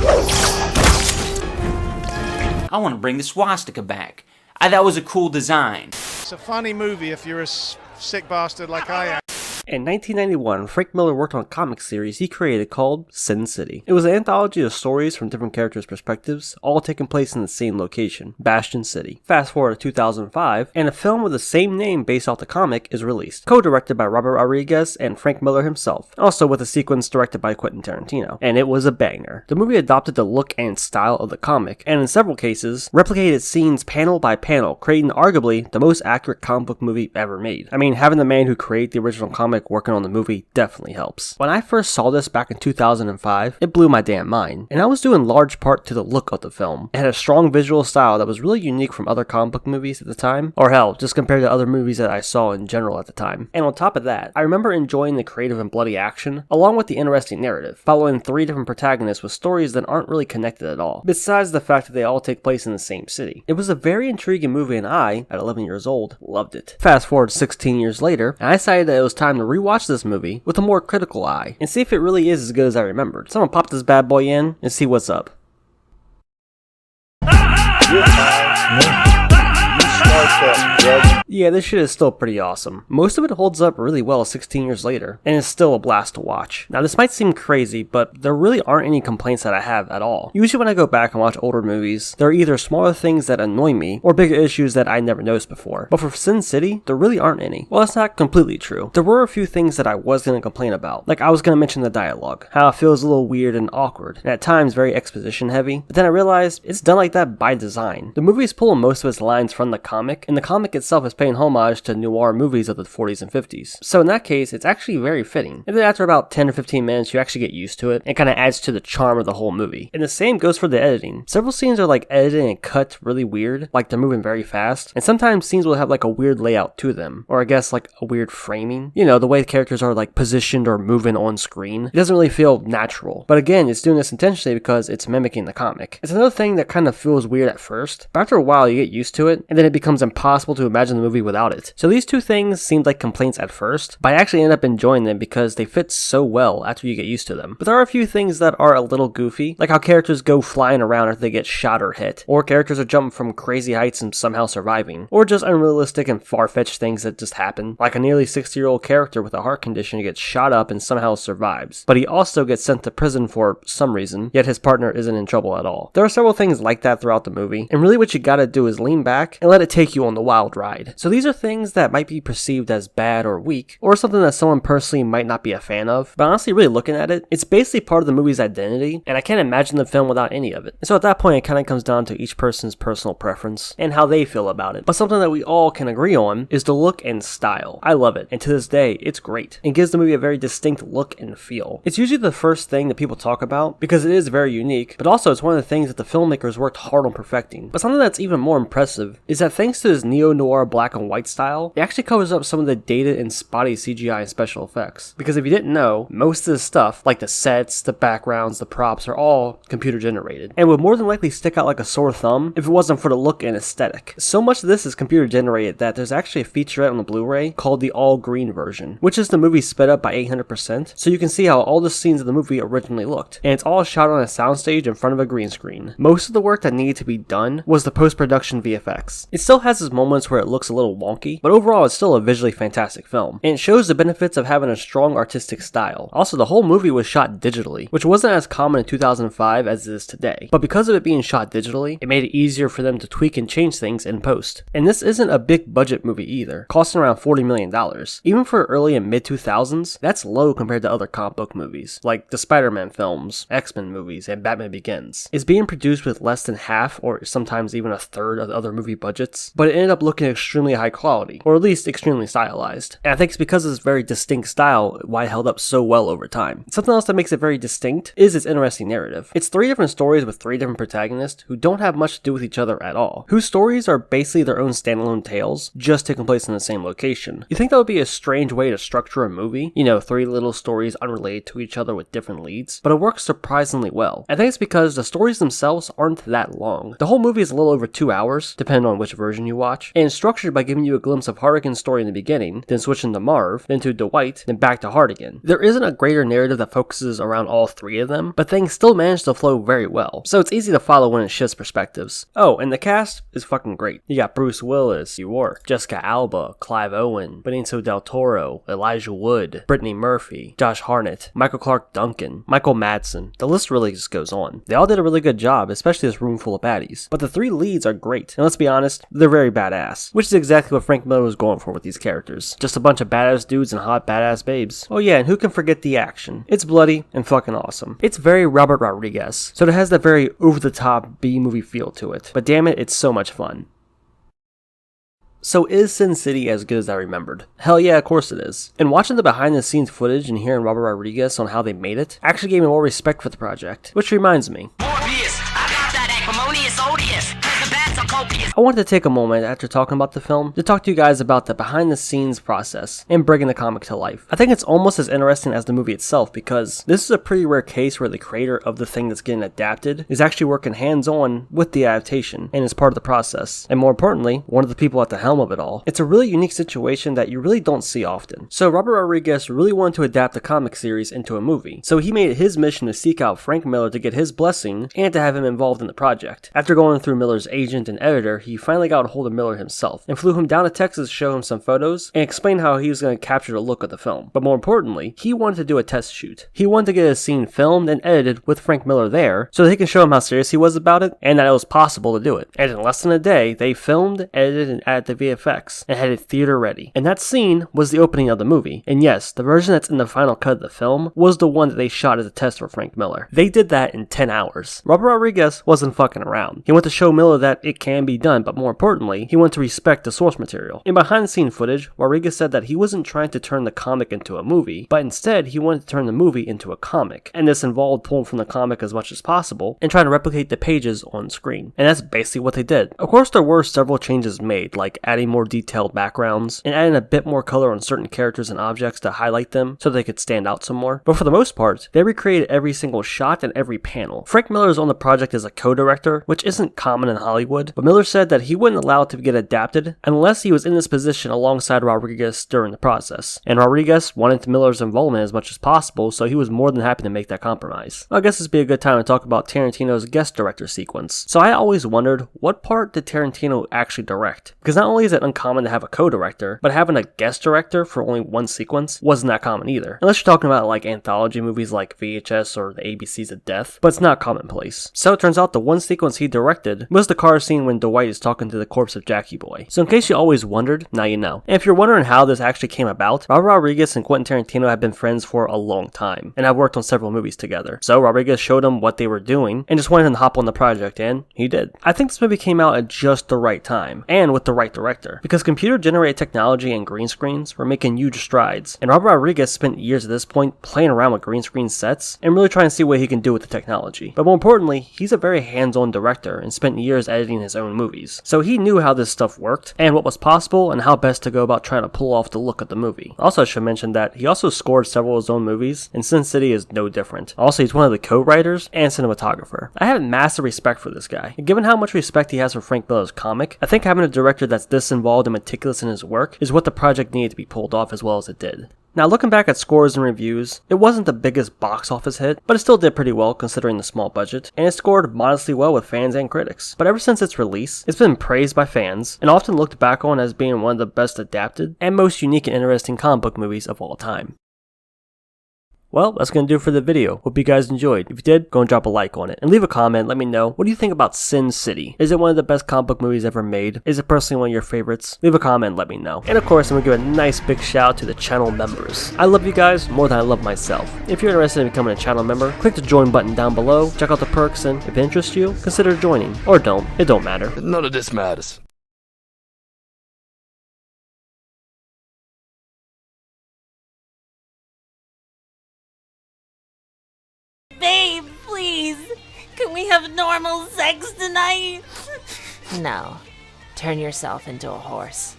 I want to bring the swastika back. That was a cool design. It's a funny movie if you're a sick bastard like I am. In 1991, Frank Miller worked on a comic series he created called Sin City. It was an anthology of stories from different characters' perspectives, all taking place in the same location, Bastion City. Fast forward to 2005, and a film with the same name based off the comic is released, co-directed by Robert Rodriguez and Frank Miller himself, also with a sequence directed by Quentin Tarantino. And it was a banger. The movie adopted the look and style of the comic, and in several cases, replicated scenes panel by panel, creating arguably the most accurate comic book movie ever made. I mean, having the man who created the original comic working on the movie definitely helps. When I first saw this back in 2005, it blew my damn mind, and I was due in large part to the look of the film. It had a strong visual style that was really unique from other comic book movies at the time, or hell, just compared to other movies that I saw in general at the time. And on top of that, I remember enjoying the creative and bloody action, along with the interesting narrative, following 3 different protagonists with stories that aren't really connected at all, besides the fact that they all take place in the same city. It was a very intriguing movie, and I, at 11 years old, loved it. Fast forward 16 years later, and I decided that it was time to rewatch this movie with a more critical eye and see if it really is as good as I remembered. So I'm gonna pop this bad boy in and see what's up. Yeah, this shit is still pretty awesome. Most of it holds up really well 16 years later, and is still a blast to watch. Now this might seem crazy, but there really aren't any complaints that I have at all. Usually when I go back and watch older movies, there are either smaller things that annoy me, or bigger issues that I never noticed before. But for Sin City, there really aren't any. Well, that's not completely true. There were a few things that I was gonna complain about. Like I was gonna mention the dialogue, how it feels a little weird and awkward, and at times very exposition heavy, but then I realized it's done like that by design. The movie is pulling most of its lines from the comic, and the comic itself is paying homage to noir movies of the 40s and 50s. So in that case, it's actually very fitting. And then after about 10 or 15 minutes, you actually get used to it, and kind of adds to the charm of the whole movie. And the same goes for the editing. Several scenes are like edited and cut really weird, like they're moving very fast, and sometimes scenes will have like a weird layout to them, or I guess like a weird framing. You know, the way the characters are like positioned or moving on screen. It doesn't really feel natural. But again, it's doing this intentionally because it's mimicking the comic. It's another thing that kind of feels weird at first, but after a while you get used to it, and then it becomes impossible to imagine the movie without it. So these two things seemed like complaints at first, but I actually end up enjoying them because they fit so well after you get used to them. But there are a few things that are a little goofy, like how characters go flying around after they get shot or hit, or characters are jumping from crazy heights and somehow surviving, or just unrealistic and far-fetched things that just happen, like a nearly 60-year-old character with a heart condition who gets shot up and somehow survives, but he also gets sent to prison for some reason, yet his partner isn't in trouble at all. There are several things like that throughout the movie, and really what you gotta do is lean back and let it take you on the wild ride. So these are things that might be perceived as bad or weak, or something that someone personally might not be a fan of, but honestly really looking at it, it's basically part of the movie's identity, and I can't imagine the film without any of it. And so at that point it kind of comes down to each person's personal preference and how they feel about it. But something that we all can agree on is the look and style. I love it, and to this day it's great. It gives the movie a very distinct look and feel. It's usually the first thing that people talk about because it is very unique, but also it's one of the things that the filmmakers worked hard on perfecting. But something that's even more impressive is that thanks to this neo-noir black and white style, it actually covers up some of the dated and spotty CGI and special effects. Because if you didn't know, most of the stuff, like the sets, the backgrounds, the props, are all computer generated, and would more than likely stick out like a sore thumb if it wasn't for the look and aesthetic. So much of this is computer generated that there's actually a featurette on the Blu-ray called the all green version, which is the movie sped up by 800%, so you can see how all the scenes of the movie originally looked, and it's all shot on a soundstage in front of a green screen. Most of the work that needed to be done was the post-production VFX. It still has its moments where it looks a little wonky, but overall it's still a visually fantastic film, and it shows the benefits of having a strong artistic style. Also, the whole movie was shot digitally, which wasn't as common in 2005 as it is today, but because of it being shot digitally, it made it easier for them to tweak and change things in post. And this isn't a big budget movie either, costing around $40 million. Even for early and mid 2000s, that's low compared to other comic book movies, like the Spider-Man films, X-Men movies, and Batman Begins. It's being produced with less than half or sometimes even a third of the other movie budgets, but it ended up looking extremely high quality, or at least extremely stylized. And I think it's because of this very distinct style why it held up so well over time. Something else that makes it very distinct is its interesting narrative. It's 3 different stories with 3 different protagonists who don't have much to do with each other at all, whose stories are basically their own standalone tales, just taking place in the same location. You think that would be a strange way to structure a movie, you know, 3 little stories unrelated to each other with different leads, but it works surprisingly well. I think it's because the stories themselves aren't that long. The whole movie is a little over 2 hours, depending on which version adaptation you watch, and it's structured by giving you a glimpse of Hartigan's story in the beginning, then switching to Marv, then to Dwight, then back to Hartigan. There isn't a greater narrative that focuses around all three of them, but things still manage to flow very well, so it's easy to follow when it shifts perspectives. Oh, and the cast is fucking great. You got Bruce Willis, York, Jessica Alba, Clive Owen, Benicio del Toro, Elijah Wood, Brittany Murphy, Josh Hartnett, Michael Clark Duncan, Michael Madsen. The list really just goes on. They all did a really good job, especially this room full of baddies. But the three leads are great, and let's be honest, they're very badass, which is exactly what Frank Miller was going for with these characters. Just a bunch of badass dudes and hot badass babes. Oh yeah, and who can forget the action? It's bloody and fucking awesome. It's very Robert Rodriguez, so it has that very over-the-top B-movie feel to it, but damn it, it's so much fun. So is Sin City as good as I remembered? Hell yeah, of course it is. And watching the behind the scenes footage and hearing Robert Rodriguez on how they made it actually gave me more respect for the project. Which reminds me, I wanted to take a moment after talking about the film to talk to you guys about the behind the scenes process and bringing the comic to life. I think it's almost as interesting as the movie itself because this is a pretty rare case where the creator of the thing that's getting adapted is actually working hands-on with the adaptation and is part of the process. And more importantly, one of the people at the helm of it all. It's a really unique situation that you really don't see often. So Robert Rodriguez really wanted to adapt the comic series into a movie. So he made it his mission to seek out Frank Miller to get his blessing and to have him involved in the project. After going through Miller's agent and editor, he finally got a hold of Miller himself and flew him down to Texas to show him some photos and explain how he was going to capture the look of the film. But more importantly, he wanted to do a test shoot. He wanted to get a scene filmed and edited with Frank Miller there so that he can show him how serious he was about it and that it was possible to do it. And in less than a day, they filmed, edited, and added the VFX and had it theater ready. And that scene was the opening of the movie. And yes, the version that's in the final cut of the film was the one that they shot as a test for Frank Miller. They did that in 10 hours. Robert Rodriguez wasn't fucking around. He wanted to show Miller that it can be done, but more importantly, he wanted to respect the source material. In behind the scene footage, Rodriguez said that he wasn't trying to turn the comic into a movie, but instead he wanted to turn the movie into a comic. And this involved pulling from the comic as much as possible and trying to replicate the pages on screen. And that's basically what they did. Of course, there were several changes made, like adding more detailed backgrounds and adding a bit more color on certain characters and objects to highlight them so they could stand out some more. But for the most part, they recreated every single shot and every panel. Frank Miller is on the project as a co-director, which isn't common in Hollywood, but Miller said that he wouldn't allow it to get adapted unless he was in this position alongside Rodriguez during the process. And Rodriguez wanted Miller's involvement as much as possible, so he was more than happy to make that compromise. Well, I guess this would be a good time to talk about Tarantino's guest director sequence. So I always wondered, what part did Tarantino actually direct? Because not only is it uncommon to have a co-director, but having a guest director for only one sequence wasn't that common either. Unless you're talking about like anthology movies like VHS or the ABCs of Death, but it's not commonplace. So it turns out the one sequence he directed was the car scene when Dwight is talking to the corpse of Jackie Boy. So in case you always wondered, now you know. And if you're wondering how this actually came about, Robert Rodriguez and Quentin Tarantino have been friends for a long time, and have worked on several movies together. So Rodriguez showed him what they were doing, and just wanted him to hop on the project, and he did. I think this movie came out at just the right time, and with the right director, because computer-generated technology and green screens were making huge strides, and Robert Rodriguez spent years at this point playing around with green screen sets, and really trying to see what he can do with the technology. But more importantly, he's a very hands-on director, and spent years editing his own movies. So he knew how this stuff worked, and what was possible, and how best to go about trying to pull off the look of the movie. Also, I should mention that he also scored several of his own movies, and Sin City is no different. Also, he's one of the co-writers and cinematographer. I have massive respect for this guy, and given how much respect he has for Frank Miller's comic, I think having a director that's this involved and meticulous in his work is what the project needed to be pulled off as well as it did. Now, looking back at scores and reviews, it wasn't the biggest box office hit, but it still did pretty well considering the small budget, and it scored modestly well with fans and critics. But ever since its release, it's been praised by fans, and often looked back on as being one of the best adapted and most unique and interesting comic book movies of all time. Well, that's going to do it for the video. Hope you guys enjoyed. If you did, go and drop a like on it. And leave a comment, let me know, what do you think about Sin City? Is it one of the best comic book movies ever made? Is it personally one of your favorites? Leave a comment, let me know. And of course, I'm going to give a nice big shout out to the channel members. I love you guys more than I love myself. If you're interested in becoming a channel member, click the join button down below, check out the perks, and if it interests you, consider joining. Or don't, it don't matter. None of this matters. Babe, please. Can we have normal sex tonight? No. Turn yourself into a horse.